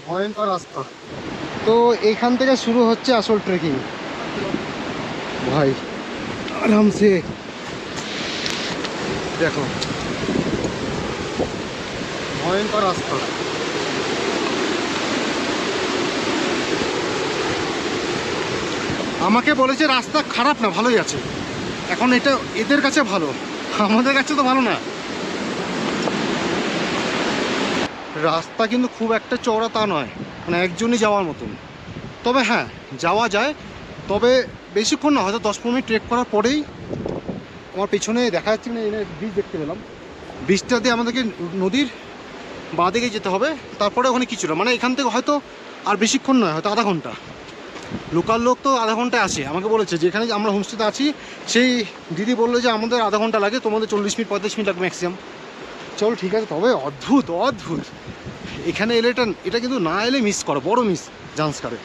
ভয়ঙ্কর রাস্তা। তো এইখান থেকে শুরু হচ্ছে আসল ট্রেকিং ভাই, আরামসে দেখো, ভয়ঙ্কর রাস্তা। আমাকে বলেছে রাস্তা খারাপ না, ভালোই আছে। এখন এটা এদের কাছে ভালো, আমাদের কাছে তো ভালো না। রাস্তা কিন্তু খুব একটা চওড়া তা নয়, মানে একজনই যাওয়ার মতন। তবে হ্যাঁ, যাওয়া যায়, তবে বেশিক্ষণ না, হয়তো 10-15 মিনিট ট্রেক করার পরেই আমার পেছনে দেখা যাচ্ছে না, এখানে ব্রিজ দেখতে পেলাম। ব্রিজটা দিয়ে আমাদেরকে নদীর বাঁ দিকে যেতে হবে, তারপরে ওখানে কিছুটা, মানে এখান থেকে হয়তো আর বেশিক্ষণ নয়, হয়তো আধা ঘন্টা। লোকাল লোক তো আধা ঘন্টায় আসে, আমাকে বলেছে যেখানে আমরা হোমস্টেতে আছি সেই দিদি বললো যে আমাদের আধা ঘন্টা লাগে, তোমাদের 40 মিনিট 35 মিনিট লাগবে ম্যাক্সিমাম। চলো ঠিক আছে। তবে অদ্ভুত অদ্ভুত, এখানে এলে এটা কিন্তু না এলে মিস করো, বড় মিস জান্সকারে।